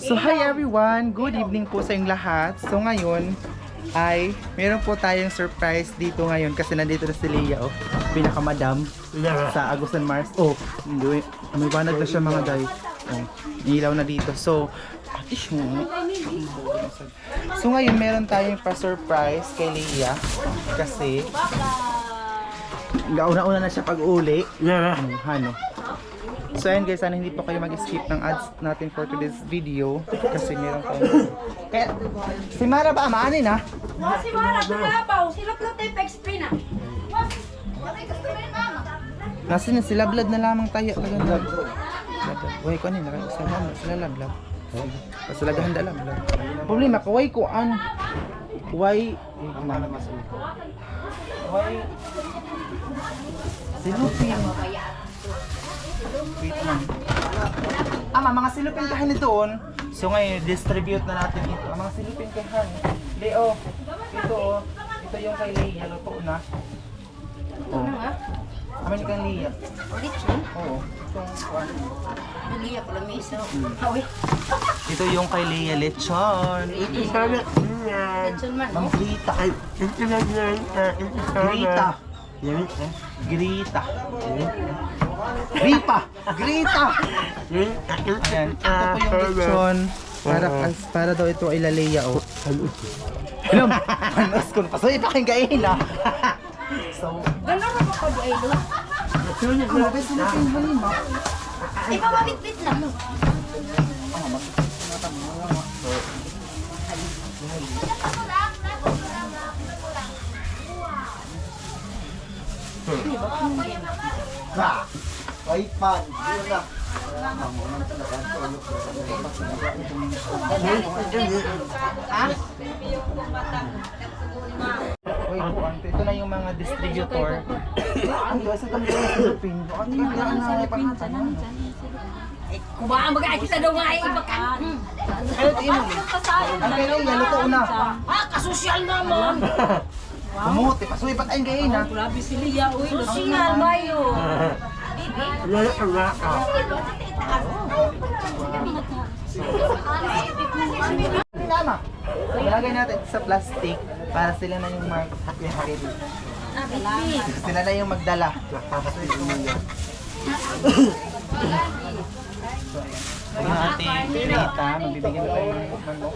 So hi everyone, good evening po sa inyong lahat. So ngayon ay meron po tayong surprise dito ngayon kasi nandito na si Leia, oh, pinakamadam sa Agusan Mars. Oh, may banag na siya mga day. Oh, ilaw na dito. So ngayon meron tayong pa-surprise kay Leia kasi una na siya pag-uli. Ano? So ayun guys, sana hindi po kayo mag-skip ng ads natin for today's video kasi meron tayong... Kaya, si Mara ba amaanin ha? Si Mara, tunabaw. Sila plotay pa-explain na. Kasi na sila blood na lamang tayo. Kaganda. Uy, ko nila. Sila lablab. Sila gahanda lang. Problema, kaway ko an. Why? Silupin. Wait lang. Mga silupin kahan doon. So ngayon, distribute na natin ito. Mga silupin kahan. Leo, ito oh. Ito yung kay Leia. Luto na. Oh. Amin kay Leia. Oo. Leia pala may isa. Ito yung kay Leia lechon. Lechon man. Mang Grita. Grita. Grita. Grita. Grita. Ayan. Ito po yung lechon. Para daw ito ay Leia, oh. Alam, panos kung pasoy pa kayong kain, ah. So, Gano'n na ba ko di ay doon? grabe sila kayong halima. Ipamabitbit lang. Wait pan. Yun na. Ito na yung mga distributor. Ang gasa kami sa Philippines. Ang kailangan na ipangatanan. Kubaan mag-ay kita daw nga ay ibakan. Ano ito yun? Ang kailangan luto na. Kasosyal naman. Bumuti, pasuwi pa tayong gayin ha. Grabe si Leia, uy. Sosyal bayo. Lama. Ilagay natin sa plastic para sila na yung mag-hakit. Sila na yung magdala. Yung ating pirita, magbibigyan na tayo ng manok.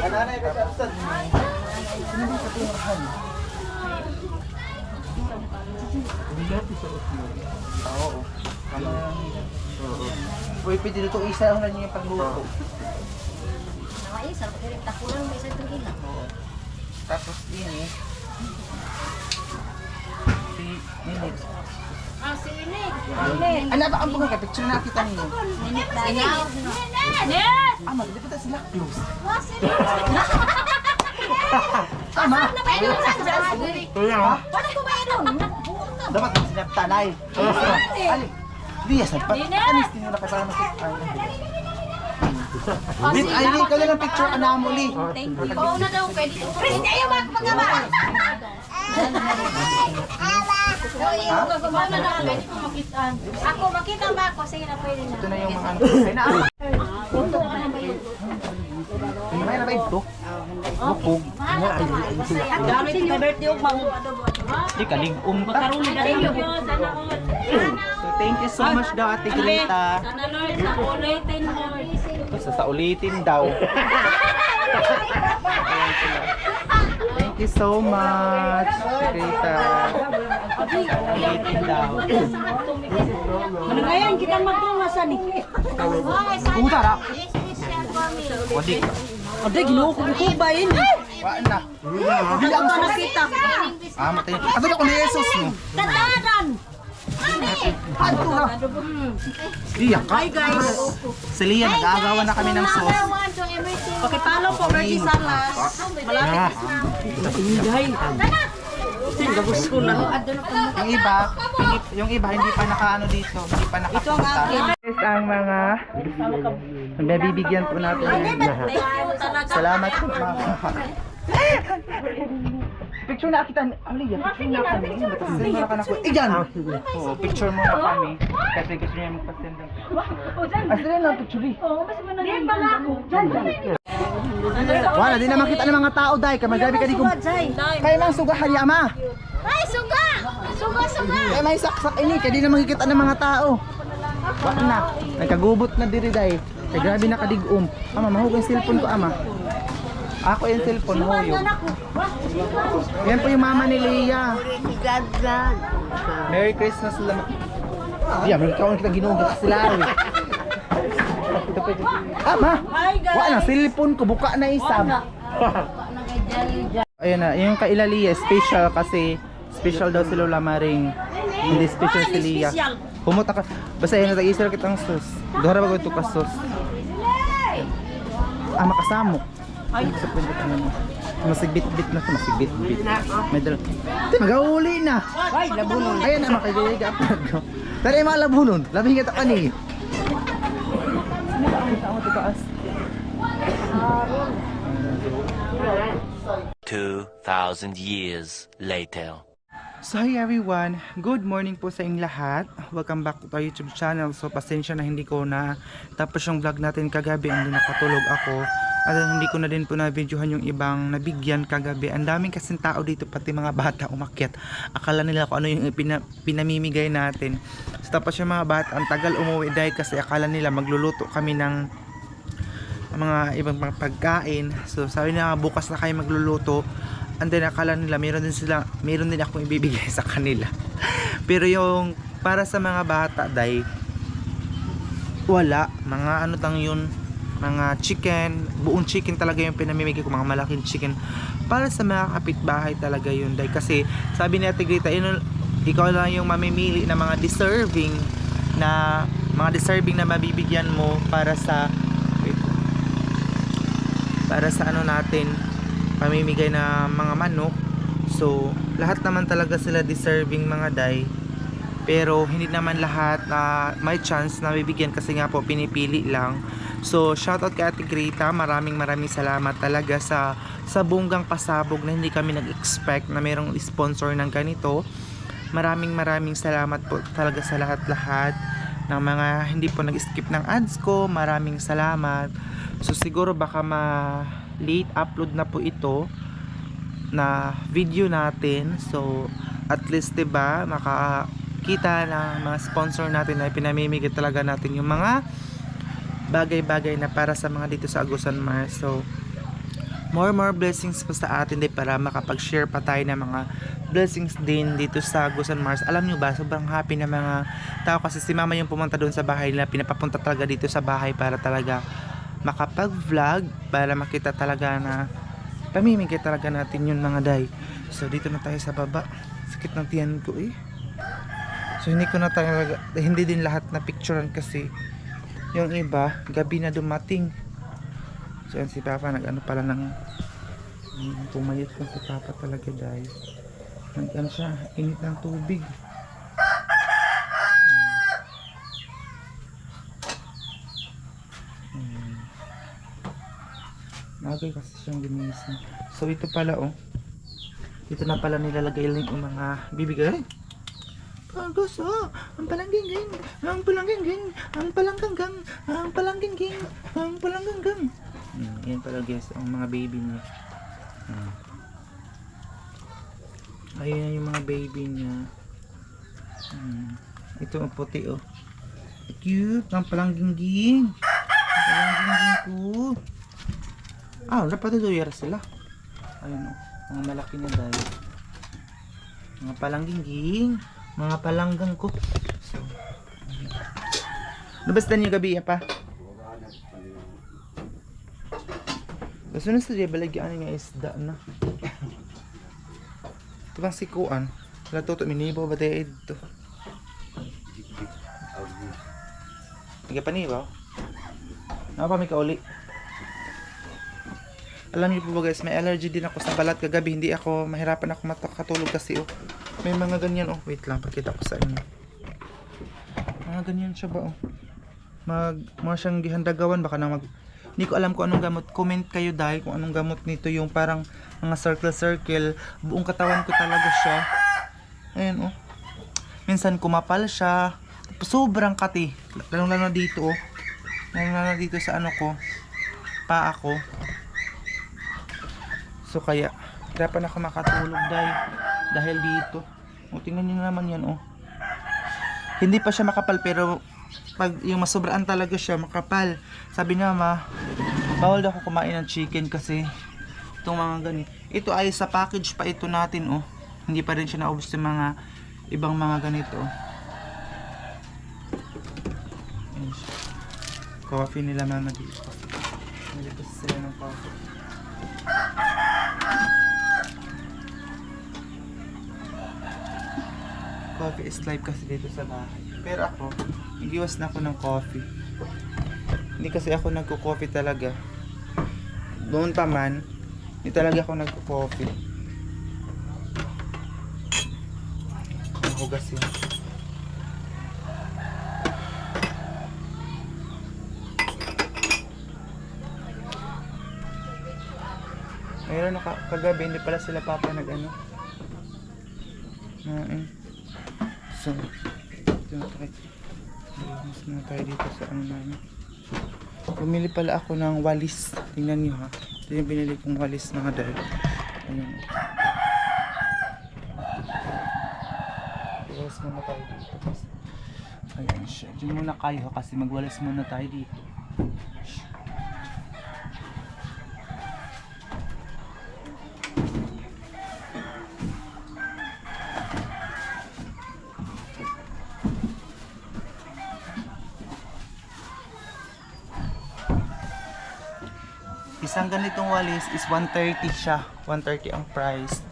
Ananay, kasapsad mo. Sino ba katulungan? Oo. Kama na lang nila. Uy, pwede dito isa lang niyo yung pagluto. Tapos ini si Ninit. Si Inek. Ano ba ang bunga? Picture na kita ninyo. Yes! Maganda pa sila close. Tama. Ha? Paano ko ba yun? Dapat ang sinaptanay. Ali. Diya sa anis din mo na kasama sa ay, hindi ka lang picture anamuli. Ikaw na daw pwede. Pwede ayaw magpagaba. Ako makita ba ako? Sige na pwede na. Ito na yung mga ano. Ay na. May na ba ito? Bukog. Gamit yung birthday yung mga. Di kaligong ta. Karuli na rin yun. So thank you so much daw Ate Greta. Sana Lord, sa ulitin Lord. Sa ulitin daw. Thank you so much, Greta. Ulitin daw. Ano ngayon, kita magtungasan eh. Puta na. Wadi ka. Ate, ginuho ko ba yun? Waan na. Hindi ako nakita. Matay. Ano ba kung ni Jesus mo? Tatadan! Ano na? Iyak ka. Hi guys! Si Leia, nag-aagawan na kami ng sauce. Pakipalo po, Reggie Salas. Malapit na. Ingay. Gabos ko na. Yung iba hindi pa nakaano dito, hindi pa nakapunta. Ito ang akin. Yes, ang mga nabibigyan po natin ng lahat. Thank you talaga. Salamat po mga Picture na kita. Aliyah, picture na kami. Send mo na ka na ko. Iyan! Oo, picture mo na kami. Kasi gusto niya magpa-send ng picture. Sige na, picture eh. Di ba nga ako? Wala, di na makita ng mga tao, day. Kamagabi ka di kung... Kaya mang suga halya, ma. Ay, suga! Suga, suga! Kaya may saksak ini. Kaya di na makikita ng mga tao. Wala na. Nagkagubot na diri, day. Kaya grabe na kadigum. Ama, mahugay yung cellphone ko, ama. Ako yung cellphone, huyo. Yan po yung mama ni Leia. Merry Christmas lang. Yeah, may kawan kita ginugit sila. Ama! Wala na, cellphone ko. Buka na isab. Ayan na, yung kay Leia, special kasi special daw si Lola Maring. Hindi special si Leia. Pumunta ka. Basta yun, nag-isir kitang sus. Dohara ba ko ito ka sus? Ah, makasamo. Ay, sa pwede ka naman. Masigbit-bit na ito, masigbit-bit. May dala. Ito, mag-auli na. Ay, labunon. Ayan na, makagayay ka upload ko. Tara yung mga labunon. Labing kita ka ni. Kita mo ito taas. 2,000 years later. So hi everyone, good morning po sa inyong lahat. Welcome back to our YouTube channel. So pasensya na hindi ko na tapos yung vlog natin kagabi, hindi nakatulog ako. At hindi ko na din po na-videohan yung ibang nabigyan kagabi. Ang daming kasing tao dito, pati mga bata umakyat. Akala nila kung ano yung pinamimigay natin. So tapos yung mga bata, ang tagal umuwi dahil kasi akala nila magluluto kami ng mga ibang pagkain. So sabi nila bukas na kayo magluluto. And then akala nila meron din akong ibibigay sa kanila. Pero yung para sa mga bata day, wala, mga ano tang yun, mga chicken, buong chicken talaga yung pinamimigay ko, mga malaking chicken para sa mga kapitbahay talaga yun day. Kasi sabi ni Ate Grita, ikaw lang yung mamimili na mga deserving na mabibigyan mo para sa ano natin, pamimigay na mga manok. So lahat naman talaga sila deserving mga day, pero hindi naman lahat na may chance na bibigyan kasi nga po pinipili lang. So shoutout kay Ate Grita, maraming salamat talaga sa bunggang pasabog na hindi kami nag-expect na merong sponsor ng ganito. Maraming salamat po talaga sa lahat ng mga hindi po nag-skip ng ads ko. Maraming salamat. So siguro baka late upload na po ito na video natin. So at least 'di ba makakita ng mga sponsor natin na pinamimigay talaga natin yung mga bagay-bagay na para sa mga dito sa Agusan Mars. So more blessings po sa atin din para makapag-share pa tayo ng mga blessings din dito sa Agusan Mars. Alam nyo ba, sobrang happy na mga tao kasi si mama yung pumunta doon sa bahay nila, pinapapunta talaga dito sa bahay para talaga makapag-vlog, para makita talaga na pamimigay talaga natin yun mga day. So dito na tayo sa baba. Sakit ng tiyan ko eh. So hindi din lahat na picturean kasi yung iba gabi na dumating. So yan si Papa nag-ano pala ng pumayat ko si Papa talaga day. Nag-ano siya, init ng tubig. Nagay kasi siyang gumising. So ito pala oh. Dito na pala nilalagay lang yung mga bibigay. Pagos oh, ang palangging, ang palangging, ang palangganggang, ang palangging, ang palangganggang. Yan pala guys, ang mga baby niya. Ayan yung mga baby niya. Ito ang puti oh. Cute, ang palangging. Ang palangging ko. Ah, wala pa tutuyar sila. Ayun oh, mga malaki na dahil. Mga palangging, mga palanggang ko. So, nabastan niyo gabi pa? Gusto na sa balagyan nga isda na. Ito bang sikuan? Wala to minibaw ba tayo ito? Nagapanibaw? Ano pa may kauli? Alam niyo po ba guys, may allergy din ako sa balat kagabi. Hindi ako, mahirapan ako makatulog kasi oh. May mga ganyan oh. Wait lang, pakita ko sa inyo. Mga ganyan siya ba oh. Mga siyang gihandagawan, baka na Hindi ko alam kung anong gamot. Comment kayo dahil kung anong gamot nito. Yung parang mga circle-circle. Buong katawan ko talaga siya. Ayan oh. Minsan kumapal siya. Sobrang kati. Lalong-lalo na dito oh. Lalong-lalo na dito sa ano ko. Paa ko. So kaya, dapat ako makatulog dahil dito. O, tingnan nyo naman yan oh. Hindi pa siya makapal pero pag yung masobraan talaga siya makapal. Sabi niya ma, bawal daw ako kumain ng chicken kasi itong mga ganito. Ito ay sa package pa ito natin oh. Hindi pa rin siya naubos yung mga ibang mga ganito oh. Ayan siya. Coffee nila mama dito. Nalito sila ng coffee. Coffee is life kasi dito sa bahay. Pero ako, nag-iwas na ako ng coffee. Hindi kasi ako nagko-coffee talaga. Doon pa man, hindi talaga ako nagko-coffee. Nahugas yun. Mayroon na kagabi, hindi pala sila papa nag-ano. So, ito na tayo. Mas na tayo dito sa ano namin. Bumili pala ako ng walis. Tingnan nyo ha. Ito yung binili kong walis mga dahil. Ayun. Walis muna tayo dito. Ayan siya. Diyan muna kayo kasi magwalis muna tayo dito. Isang ganitong walis is 130 siya. 130 ang price.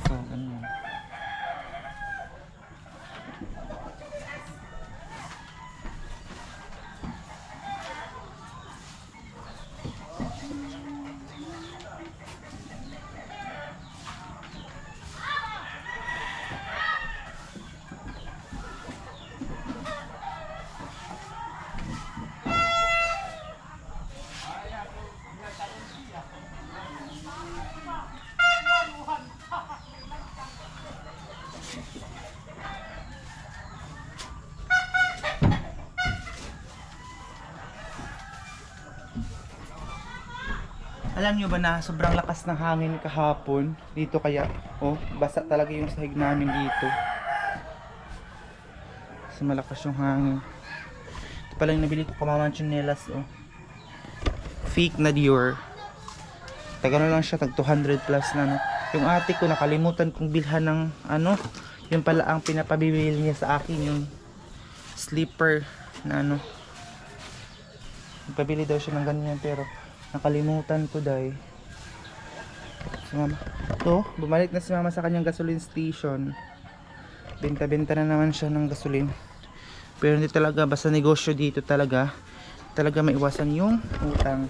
So, ganun. Alam nyo ba na sobrang lakas ng hangin kahapon dito kaya oh basa talaga yung sahig namin dito. Kasi malakas yung hangin. Ito pala yung nabili ko kamamang tsinelas oh. Fake na Dior. Taga na lang siya, tag 200 plus na no. Yung ate ko nakalimutan kong bilhan ng ano, yun pala ang pinapabibili niya sa akin yung slipper na ano. Pabili daw siya ng ganyan pero nakalimutan ko dahil si mama. So, bumalik na si mama sa kanyang gasoline station. Benta-benta na naman siya ng gasoline. Pero hindi talaga, basta negosyo dito talaga maiwasan yung utang.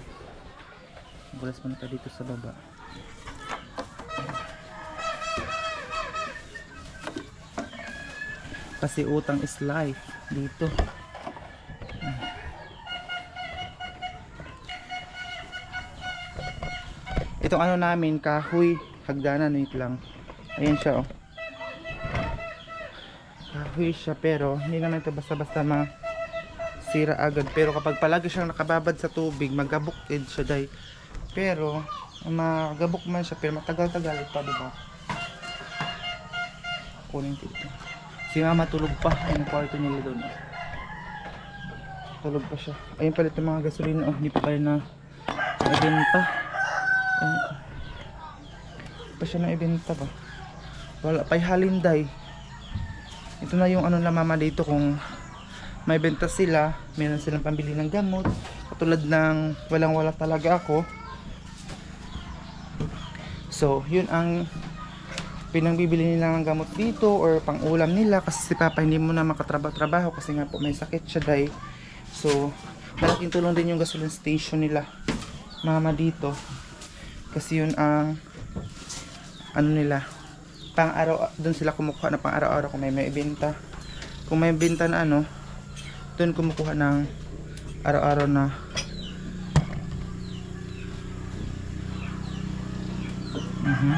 Bulas mo na dito sa baba. Kasi utang is life dito. Itong ano namin, kahoy, hagdanan, wait lang. Ayan siya oh. Kahoy siya pero hindi naman ito basta-basta masira agad. Pero kapag palagi siyang nakababad sa tubig, magabukid siya dahil. Pero, magabuk man siya pero matagal-tagal pa, diba? Kunin dito. Si mama tulog pa, yung kwarto nila doon. Tulog pa siya. Ayun pala itong mga gasolina, oh, hindi pa pala na ibenta. Pa siya na ibenta ba? Wala pa'y halinday. Ito na yung ano na mama dito kung may benta sila, meron silang pambili ng gamot. Katulad ng walang-wala talaga ako. So, yun ang pinangbibili nila ng gamot dito or pang-ulam nila kasi si Papa hindi mo na makatrabaho kasi nga po may sakit siya dahil. So, malaking tulong din yung gasoline station nila mama dito. Kasi yun ang ano nila pang araw, doon sila kumukuha na pang araw-araw kung may ibenta. Kung may benta na ano, doon kumukuha ng araw-araw na Mhm.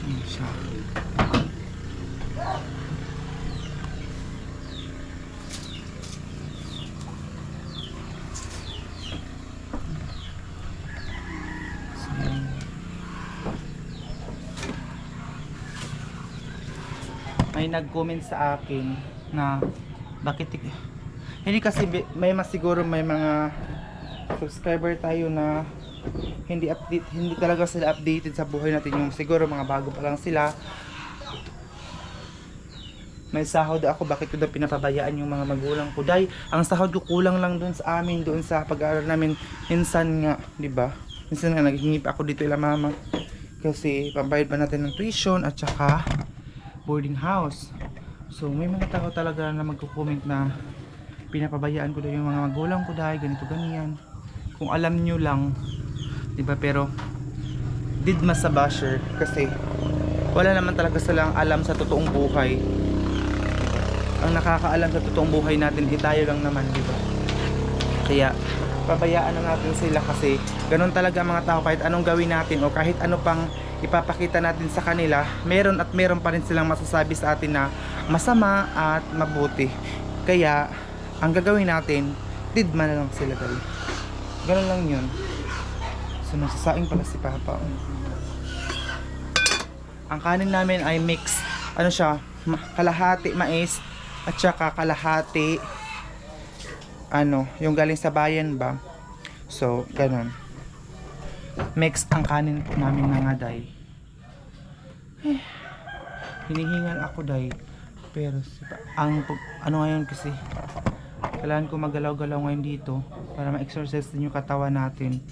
Ayan siya. So, yan. May nag-comment sa akin na bakit hindi kasi may mas siguro may mga subscriber tayo na hindi talaga sila updated sa buhay natin, yung siguro mga bago pa lang sila. May sahod ako, bakit ko daw pinapabayaan yung mga magulang ko? Dahil ang sahod ko kulang lang doon sa amin, doon sa pag-aaral namin. Minsan nga, di ba? Minsan nga naghingi pa ako dito ila mama kasi pambayad pa natin ng tuition at saka boarding house. So may mga tao talaga na magko-comment na pinapabayaan ko daw yung mga magulang ko dahil ganito ganyan. Kung alam nyo lang, di ba? Pero didma sa basher kasi wala naman talaga silang alam sa totoong buhay. Ang nakakaalam sa totoong buhay natin tayo lang naman, di ba? Kaya pabayaan na natin sila kasi ganun talaga mga tao, kahit anong gawin natin o kahit ano pang ipapakita natin sa kanila, meron at meron pa rin silang masasabi sa atin na masama at mabuti. Kaya ang gagawin natin, didma na lang sila dali. Ganun lang yun. So nagsasaing pala si Papa. Ang kanin namin ay mix, ano siya, kalahati mais at saka kalahati ano, yung galing sa bayan ba. So ganun, mix ang kanin po namin mga day. Hinihingal ako day, pero ang ano ngayon kasi kailangan ko magalaw-galaw ngayon dito para ma-exercise din yung katawan natin.